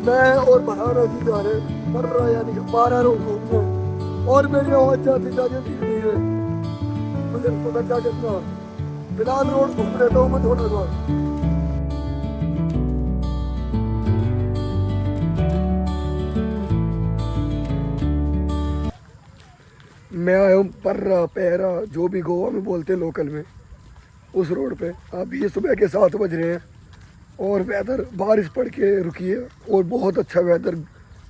मैं और बहाना जी जा रहे कर रहा यानी कि 12 रोड घूमने और मेरी आवाज जाती जाती दिख रही है। मुझे पता क्या करना, फिलहाल रोड घूम लेता हूँ मैं थोड़ा सा। मैं आया हूँ पर्रा पैरा जो भी गोवा में बोलते हैं लोकल में, उस रोड पे। अभी सुबह के 7 बज रहे हैं और वेदर बारिश पड़ के रुकी है और बहुत अच्छा वेदर,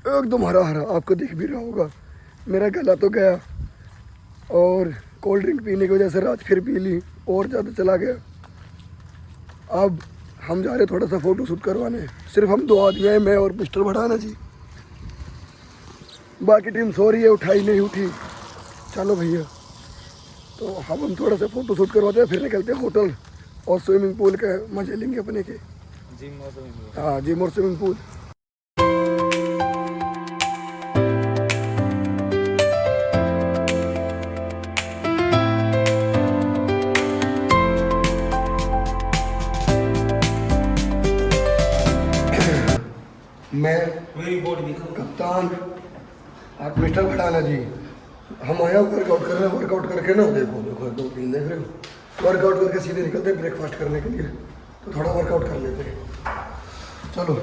एकदम हरा हरा, आपको दिख भी रहा होगा। मेरा गला तो गया और कोल्ड ड्रिंक पीने की वजह से रात फिर पी ली और ज़्यादा चला गया। अब हम जा रहे थोड़ा सा फ़ोटो शूट करवाने, सिर्फ हम 2 आदमी हैं, मैं और मिस्टर बढ़ाना जी। बाकी टीम सो रही है, उठाई नहीं उठी। चलो भैया, तो हम थोड़ा सा फ़ोटो शूट करवाते हैं, फिर निकलते हैं होटल और स्विमिंग पूल के मज़े लेंगे अपने के। जिम और स्विमिंग पूल। हाँ, जिम और स्विमिंग पूल। मैं कप्तान, आप मिस्टर भटाना जी, हम आया वर्कआउट करने। वर्कआउट करके ना देखो देखो 2-3 देख रहे हो, वर्कआउट करके सीधे निकलते हैं ब्रेकफास्ट करने के लिए। तो थोड़ा वर्कआउट कर लेते हैं, चलो।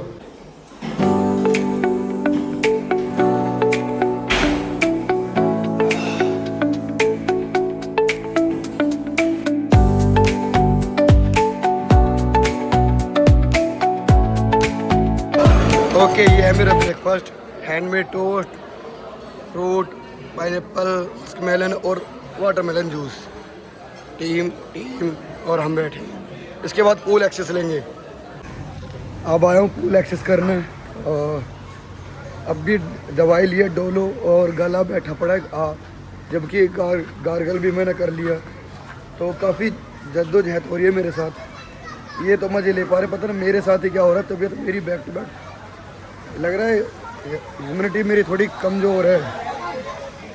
ओके, ये है मेरा breakfast, handmade toast, fruit, pineapple, melon और वाटरमेलन जूस। टीम और हम बैठे हैं। इसके बाद पूल एक्सेस लेंगे। अब आया हूँ पूल एक्सेस करने और अब भी दवाई लिया डोलो और गला बैठा पड़ा है, जबकि गार्गल भी मैंने कर लिया। तो काफ़ी जद्दोजहद हो रही है मेरे साथ। ये तो मज़े ले पा रहे, पता नहीं मेरे साथ ही क्या हो रहा है। तबीयत मेरी बैक टू बैक लग रहा है, इम्यूनिटी मेरी थोड़ी कमज़ोर है।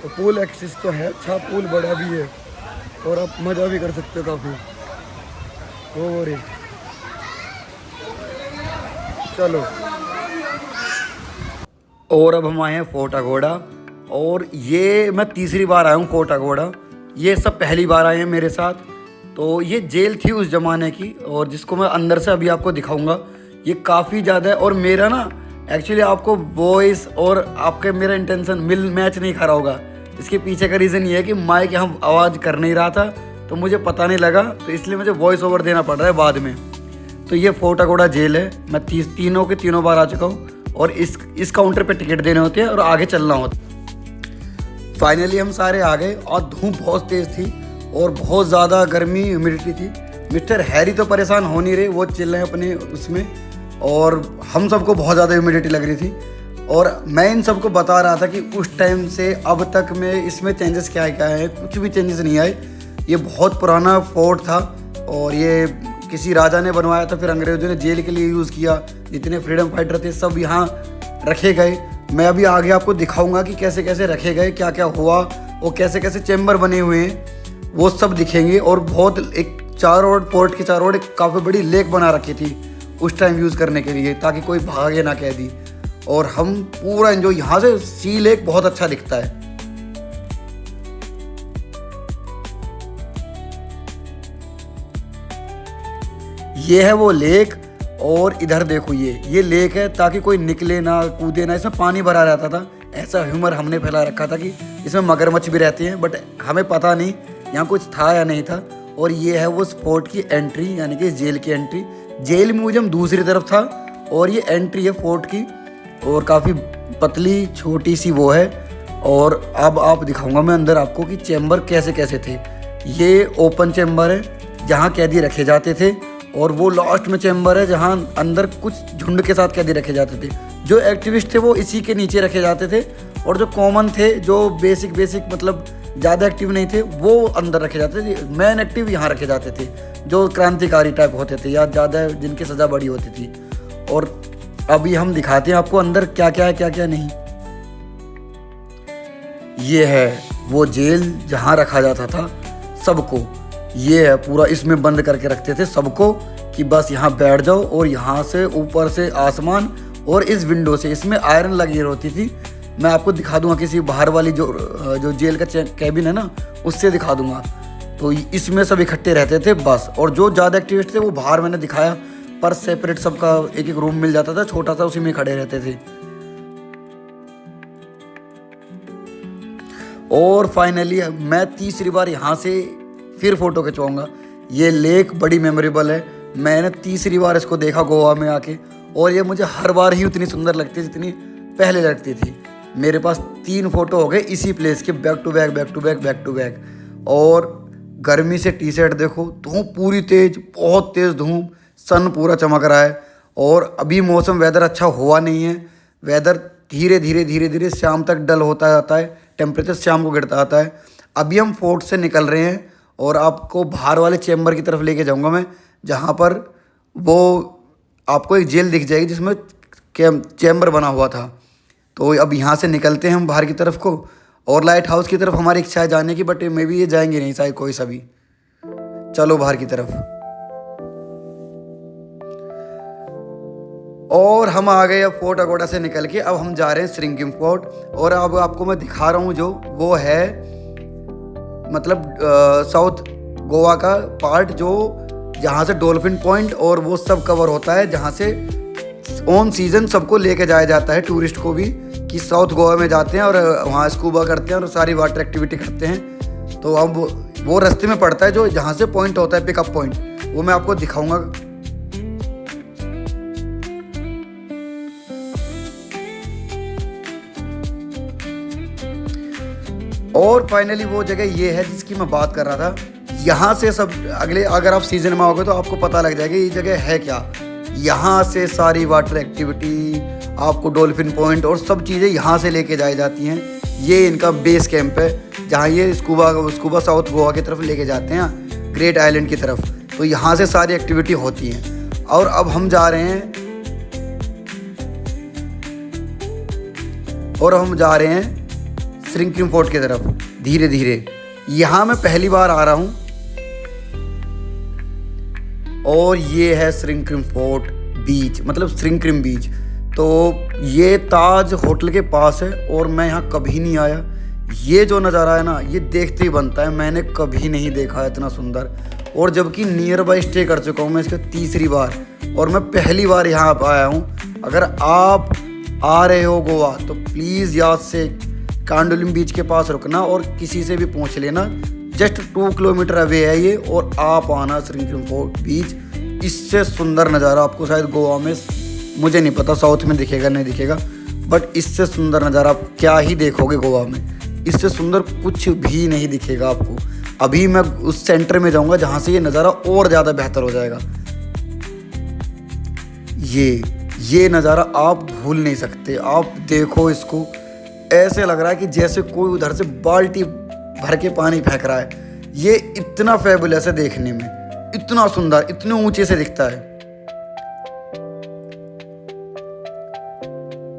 तो पूल एक्सेस तो है अच्छा, पूल बड़ा भी है और आप मज़ा भी कर सकते हो काफ़ी। और चलो, और अब हम आए हैं फोर्ट अगोड़ा, और ये मैं तीसरी बार आया हूँ फोर्ट अगोड़ा। ये सब पहली बार आए हैं मेरे साथ। तो ये जेल थी उस ज़माने की, और जिसको मैं अंदर से अभी आपको दिखाऊंगा। ये काफ़ी ज़्यादा है, और मेरा ना एक्चुअली आपको वॉइस और आपके मेरा इंटेंशन मैच नहीं खा रहा होगा। इसके पीछे का रीज़न ये है कि माइक यहाँ आवाज़ कर नहीं रहा था, तो मुझे पता नहीं लगा, तो इसलिए मुझे वॉइस ओवर देना पड़ रहा है बाद में। तो ये फोर्ट अगोड़ा जेल है। मैं तीनों के तीनों बार आ चुका हूँ, और इस काउंटर पे टिकट देने होते हैं और आगे चलना होता है। फाइनली हम सारे आ गए, और धूप बहुत तेज़ थी और बहुत ज़्यादा गर्मी ह्यूमिडिटी थी। मिस्टर हैरी तो परेशान हो नहीं रहे, वो चिल रहे अपने उसमें, और हम सबको बहुत ज़्यादा ह्यूमिडिटी लग रही थी। और मैं इन सबको बता रहा था कि उस टाइम से अब तक में इसमें चेंजेस क्या है। कुछ भी चेंजेस नहीं आए। ये बहुत पुराना फोर्ट था, और ये किसी राजा ने बनवाया था, फिर अंग्रेज़ों ने जेल के लिए यूज़ किया। जितने फ्रीडम फाइटर थे सब यहाँ रखे गए। मैं अभी आगे आपको दिखाऊंगा कि कैसे कैसे रखे गए, क्या क्या हुआ, और कैसे कैसे चैम्बर बने हुए हैं, वो सब दिखेंगे। और बहुत एक चारों ओर, पोर्ट के चारों ओर एक काफ़ी बड़ी लेक बना रखी थी उस टाइम यूज़ करने के लिए, ताकि कोई भागे ना कैदी। और हम पूरा एंजॉय, यहाँ से सी लेक बहुत अच्छा दिखता है। ये है वो लेक, और इधर देखो ये लेक है, ताकि कोई निकले ना, कूदे ना। इसमें पानी भरा रहता था, ऐसा ह्यूमर हमने फैला रखा था कि इसमें मगरमच्छ भी रहती हैं, बट हमें पता नहीं यहाँ कुछ था या नहीं था। और ये है वो फोर्ट की एंट्री, यानी कि जेल की एंट्री। जेल म्यूजियम दूसरी तरफ था, और ये एंट्री है फोर्ट की, और काफ़ी पतली छोटी सी वो है। और अब आप दिखाऊंगा मैं अंदर आपको कि चैम्बर कैसे कैसे थे। ये ओपन चैम्बर है जहाँ कैदी रखे जाते थे, और वो लास्ट में चैम्बर है जहाँ अंदर कुछ झुंड के साथ कैदी रखे जाते थे। जो एक्टिविस्ट थे वो इसी के नीचे रखे जाते थे, और जो कॉमन थे, जो बेसिक मतलब ज़्यादा एक्टिव नहीं थे, वो अंदर रखे जाते थे। मेन एक्टिव यहाँ रखे जाते थे, जो क्रांतिकारी टाइप होते थे या ज़्यादा जिनकी सज़ा बड़ी होती थी। और अभी हम दिखाते हैं आपको अंदर क्या क्या है, क्या क्या नहीं। ये है वो जेल जहाँ रखा जाता था सबको। ये है पूरा, इसमें बंद करके रखते थे सबको कि बस यहाँ बैठ जाओ, और यहाँ से ऊपर से आसमान और इस विंडो से इसमें आयरन लगी होती थी। मैं आपको दिखा दूंगा किसी बाहर वाली जो जेल का कैबिन है ना, उससे दिखा दूंगा। तो इसमें सब इकट्ठे रहते थे बस। और जो ज़्यादा एक्टिविस्ट थे वो बाहर मैंने दिखाया, पर सेपरेट सबका एक एक रूम मिल जाता था छोटा सा, उसी में खड़े रहते थे। और फाइनली मैं तीसरी बार यहाँ से फिर फ़ोटो खिंचवाऊँगा। ये लेक बड़ी मेमोरेबल है। मैंने तीसरी बार इसको देखा गोवा में आके, और ये मुझे हर बार ही उतनी सुंदर लगती है जितनी पहले लगती थी। मेरे पास 3 फ़ोटो हो गए इसी प्लेस के, back to back back to back back to back. और गर्मी से टी शर्ट देखो, धूप पूरी तेज़, बहुत तेज़ धूप, सन पूरा चमक रहा है। और अभी मौसम वेदर अच्छा हुआ नहीं है। वेदर धीरे धीरे धीरे धीरे शाम तक डल होता जाता है, टेम्परेचर शाम को गिरता आता है। अभी हम फोर्ट से निकल रहे हैं और आपको बाहर वाले चैम्बर की तरफ लेके जाऊंगा मैं, जहाँ पर वो आपको एक जेल दिख जाएगी जिसमें चैम्बर बना हुआ था। तो अब यहाँ से निकलते हैं हम बाहर की तरफ को, और लाइट हाउस की तरफ हमारी इच्छा है जाने की, बट मे भी ये जाएंगे नहीं शायद कोई सभी। चलो बाहर की तरफ। और हम आ गए अब फोर्ट अगोड़ा से निकल के। अब हम जा रहे हैं श्रिंकिंग फोर्ट, और अब आपको मैं दिखा रहा हूँ जो वो है मतलब साउथ गोवा का पार्ट, जो जहाँ से डॉल्फिन पॉइंट और वो सब कवर होता है, जहाँ से ऑन सीजन सबको लेके जाया जाता है, टूरिस्ट को भी, कि साउथ गोवा में जाते हैं और वहाँ स्कूबा करते हैं और सारी वाटर एक्टिविटी करते हैं। तो अब वो रास्ते में पड़ता है जो जहाँ से पॉइंट होता है, पिकअप पॉइंट, वो मैं आपको दिखाऊंगा। और फाइनली वो जगह ये है जिसकी मैं बात कर रहा था। यहाँ से सब अगले, अगर आप सीजन में आओगे तो आपको पता लग जाएगा ये जगह है क्या। यहाँ से सारी वाटर एक्टिविटी, आपको डॉल्फिन पॉइंट और सब चीज़ें यहाँ से लेके जाई जाती हैं। ये इनका बेस कैंप है जहाँ ये स्कूबा साउथ गोवा की तरफ लेके जाते हैं, ग्रेट आइलैंड की तरफ। तो यहाँ से सारी एक्टिविटी होती हैं। और अब हम जा रहे हैं श्रिंकिंग फोर्ट की तरफ धीरे धीरे। यहाँ मैं पहली बार आ रहा हूँ, और ये है श्रिंकिंग फोर्ट बीच, मतलब श्रिंकिंग बीच। तो ये ताज होटल के पास है, और मैं यहाँ कभी नहीं आया। ये जो नज़ारा है ना, ये देखते ही बनता है, मैंने कभी नहीं देखा है इतना सुंदर। और जबकि नियर बाई स्टे कर चुका हूँ मैं इसका तीसरी बार, और मैं पहली बार यहाँ आया हूँ। अगर आप आ रहे हो गोवा तो प्लीज़ याद से कांडोलिम बीच के पास रुकना और किसी से भी पूछ लेना। जस्ट 2 किलोमीटर अवे है ये, और आप आना श्रिंकिंग फोर्ट बीच। इससे सुंदर नज़ारा आपको शायद गोवा में, मुझे नहीं पता साउथ में दिखेगा नहीं दिखेगा, बट इससे सुंदर नज़ारा आप क्या ही देखोगे गोवा में। इससे सुंदर कुछ भी नहीं दिखेगा आपको। अभी मैं उस सेंटर में जाऊंगा जहाँ से ये नज़ारा और ज़्यादा बेहतर हो जाएगा। ये नज़ारा आप भूल नहीं सकते। आप देखो इसको, ऐसे लग रहा है कि जैसे कोई उधर से बाल्टी भर के पानी फेंक रहा है। ये इतना फैबुलस है देखने में, इतना सुंदर, इतने ऊंचे से दिखता है।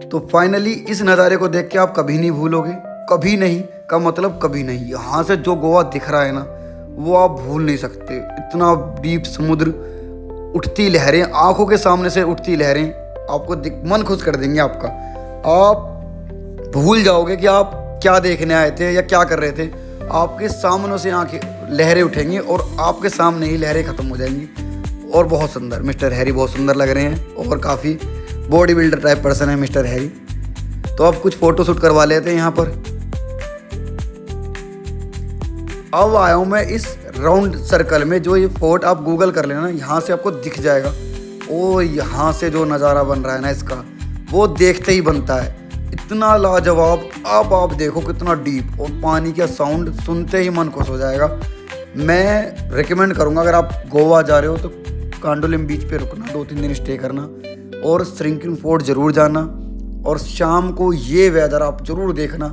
तो फाइनली इस नज़ारे को देख के आप कभी नहीं भूलोगे। कभी नहीं का मतलब कभी नहीं। यहाँ से जो गोवा दिख रहा है ना, वो आप भूल नहीं सकते। इतना डीप समुद्र, उठती लहरें, आंखों के सामने से उठती लहरें आपको मन खुश कर देंगे आपका। आप भूल जाओगे कि आप क्या देखने आए थे या क्या कर रहे थे। आपके सामने से आंखें लहरें उठेंगी और आपके सामने ही लहरें ख़त्म हो जाएंगी। और बहुत सुंदर, मिस्टर हैरी बहुत सुंदर लग रहे हैं, और काफ़ी बॉडी बिल्डर टाइप पर्सन है मिस्टर हैरी। तो अब कुछ फ़ोटो शूट करवा लेते हैं यहाँ पर। अब आया हूँ मैं इस राउंड सर्कल में, जो ये फोर्ट आप गूगल कर लेना, यहाँ से आपको दिख जाएगा। और यहाँ से जो नज़ारा बन रहा है ना इसका, वो देखते ही बनता है, इतना लाजवाब। आप देखो कितना डीप, और पानी का साउंड सुनते ही मन खुश हो जाएगा। मैं रिकमेंड करूँगा अगर आप गोवा जा रहे हो तो कांडोलिम बीच पे रुकना, 2-3 दिन स्टे करना, और श्रिंकिंग फोर्ट ज़रूर जाना। और शाम को ये वेदर आप ज़रूर देखना।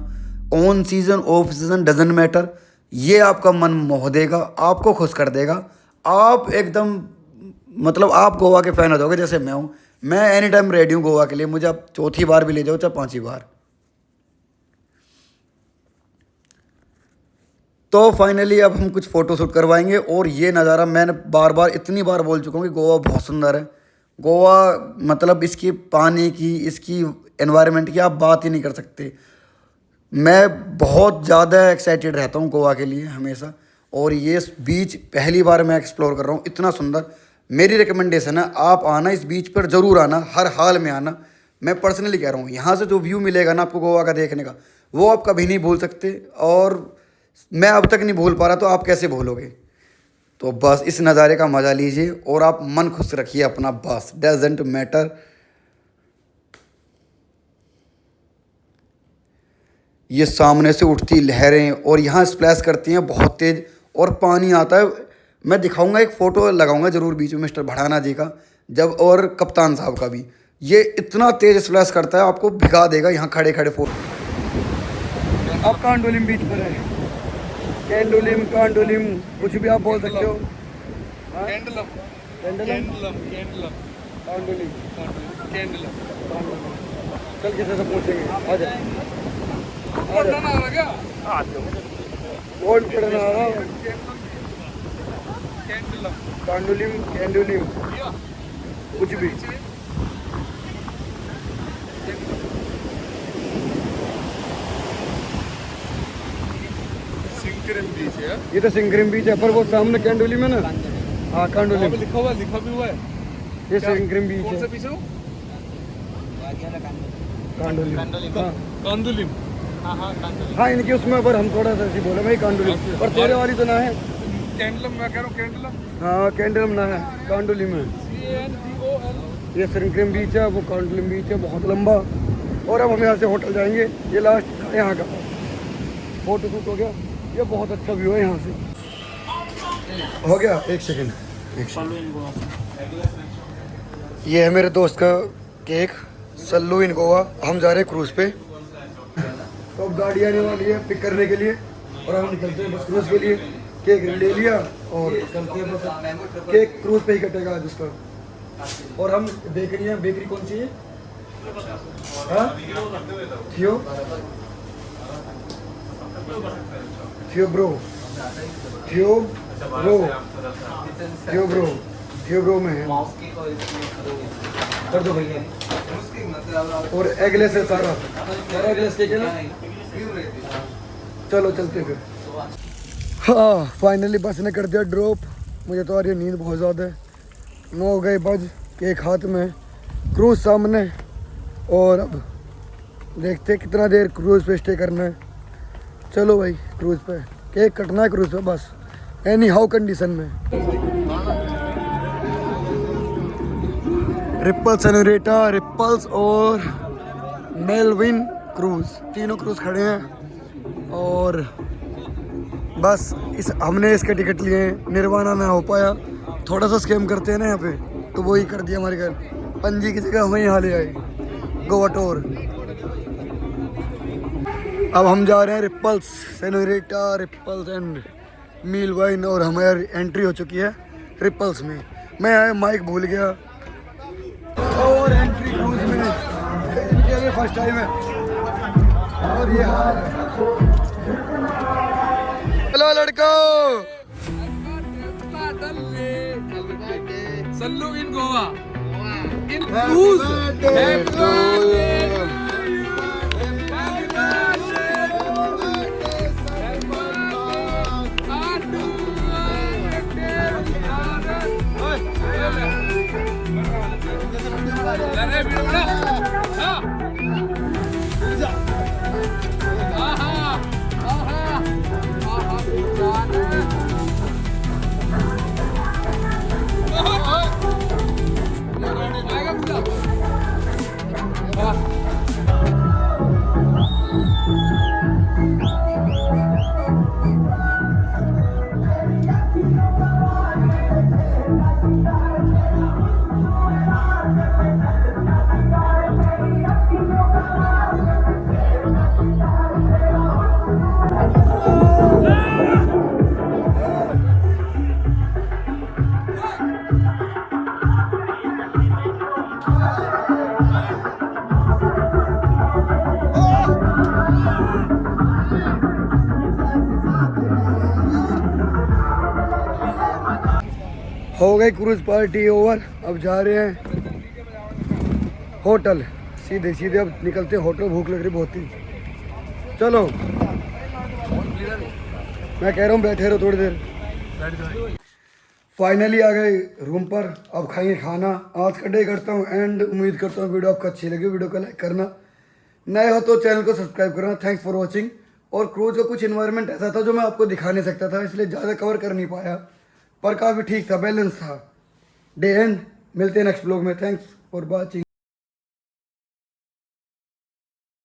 On season off season doesn't matter, ये आपका मन मोह देगा, आपको खुश कर देगा। आप एकदम मतलब आप गोवा के फ़ैन हो जाओगे जैसे मैं हूँ। मैं एनी टाइम रेडी हूँ गोवा के लिए, मुझे आप 4थी बार भी ले जाओ चाहे 5वीं बार। तो फाइनली अब हम कुछ फ़ोटो शूट करवाएंगे। और ये नज़ारा मैंने बार बार इतनी बार बोल चुका हूँ कि गोवा बहुत सुंदर है, गोवा मतलब इसकी पानी की, इसकी एनवायरनमेंट की आप बात ही नहीं कर सकते। मैं बहुत ज़्यादा एक्साइटेड रहता हूँ गोवा के लिए हमेशा, और ये बीच पहली बार मैं एक्सप्लोर कर रहा हूँ, इतना सुंदर। मेरी रिकमेंडेशन है आप आना, इस बीच पर ज़रूर आना, हर हाल में आना। मैं पर्सनली कह रहा हूँ, यहाँ से जो व्यू मिलेगा ना आपको गोवा का देखने का, वो आप कभी नहीं भूल सकते, और मैं अब तक नहीं भूल पा रहा, तो आप कैसे भूलोगे। तो बस इस नज़ारे का मज़ा लीजिए और आप मन खुश रखिए अपना, बस डजेंट मैटर। ये सामने से उठती लहरें और यहाँ स्प्लैश करती हैं बहुत तेज़, और पानी आता है। मैं दिखाऊंगा, एक फ़ोटो लगाऊंगा ज़रूर बीच में मिस्टर भड़ाना जी का, जब, और कप्तान साहब का भी। ये इतना तेज़ स्प्लैश करता है, आपको भिगा देगा यहाँ खड़े खड़े फोटो। आप कांडोलिम बीच पर है, कैंडोलिम कांडोलिम कुछ भी आप बोल सकते हो। कैंडलम कैंडलम कैंडलम कांडोलिम कैंडलम चल किसी से पूछेंगे, आ जाए। पढ़ना आ गया कौन पढ़ना आ रहा? कैंडलम कांडोलिम कैंडोलिम कुछ भी। सिंकरम बीच है। ये तो सिंगरिम बीच है, पर वो सामने कैंडोलिम है ना। हाँ कांडोलिम, लिखा भी हुआ है। ये सिंगरिम बीच कौन सा है। बीच है? कांडोलिम, हाँ कांदुलिम। हाँ इनके उसमें, पर हम थोड़ा सा ऐसे बोले भाई कांडोलिम, पर तेरे वाली तो ना है। कैंडलम मैं कह रहा हूँ, कैंडलम हाँ कैंडोलिम ना है, कांडोलिम है। CANDOL। ये सिंगरिम बीच है, वो कांडोलिम बीच है, बहुत लंबा। और अब हम यहाँ से होटल जाएंगे, ये लास्ट था यहाँ का। फोटो शूट हो गया, ये बहुत अच्छा व्यू है यहाँ से। हो गया, एक सेकंड। ये है मेरे दोस्त का केक, सल्लू इन गोवा। हम जा रहे हैं क्रूज़ पे, तो अब गाड़ी आने वाली है पिक करने के लिए, और हम निकलते हैं बस क्रूज़ के लिए। केक ले लिया और चलते हैं बस। केक क्रूज़ पे ही कटेगा आज उसका। और हम बेकरी है, बेकरी कौन सी है? हाँ थियो थियो ब्रो, थियो ब्रो, थियो ब्रो, थियो ब्रो में है। कर दो भैया। और एगलेस है सारा एगलेस केक है ना। चलो चलते फिर। हाँ फाइनली बस ने कर दिया ड्रॉप। मुझे तो आ रही है नींद बहुत ज़्यादा है। 9 गए बज, केक हाथ में, क्रूज़ सामने, और अब देखते हैं कितना देर क्रूज़ पे स्टे करना है। चलो भाई क्रूज़ पे केक कटना है, क्रूज़ पे बस, एनी हाउ कंडीशन में। रिपल सेनोरेटा, रिपल्स और मेलविन क्रूज़, तीनों क्रूज़ खड़े हैं। और बस हमने इसके टिकट लिए हैं, निर्वाणा ना हो पाया, थोड़ा सा स्कैम करते हैं ना यहाँ पे, तो वही कर दिया हमारे घर। पणजी की जगह हमें यहाँ ले आए, गोवा टूर। अब हम जा रहे हैं ripples senorita, ripples and meal wine, और हमारी एंट्री हो चुकी है रिपल्स में। मैं माइक भूल गया, और एंट्री क्रूज में इनके लिए फर्स्ट टाइम है। और ये हाल है। हेलो लड़कों, सल्लू इन गोवा इन क्रूज। हो गई क्रूज पार्टी ओवर। अब जा रहे हैं होटल। सीधे सीधे अब निकलते हैं होटल, भूख लग रही बहुत ही। चलो मैं कह रहा हूँ बैठे रहो थोड़ी देर। फाइनली आ गए रूम पर, अब खाएंगे खाना। आज का डे करता हूँ एंड। उम्मीद करता हूँ वीडियो आपको अच्छी लगी। वीडियो को लाइक करना, नए हो तो चैनल को सब्सक्राइब करना। Thanks for watching. और क्रूज का कुछ इन्वायरमेंट ऐसा था जो मैं आपको दिखा नहीं सकता था, इसलिए ज़्यादा कवर कर नहीं पाया, पर काफ़ी ठीक था, बैलेंस था। Day and. मिलते हैं नेक्स्ट ब्लॉग में। Thanks for watching.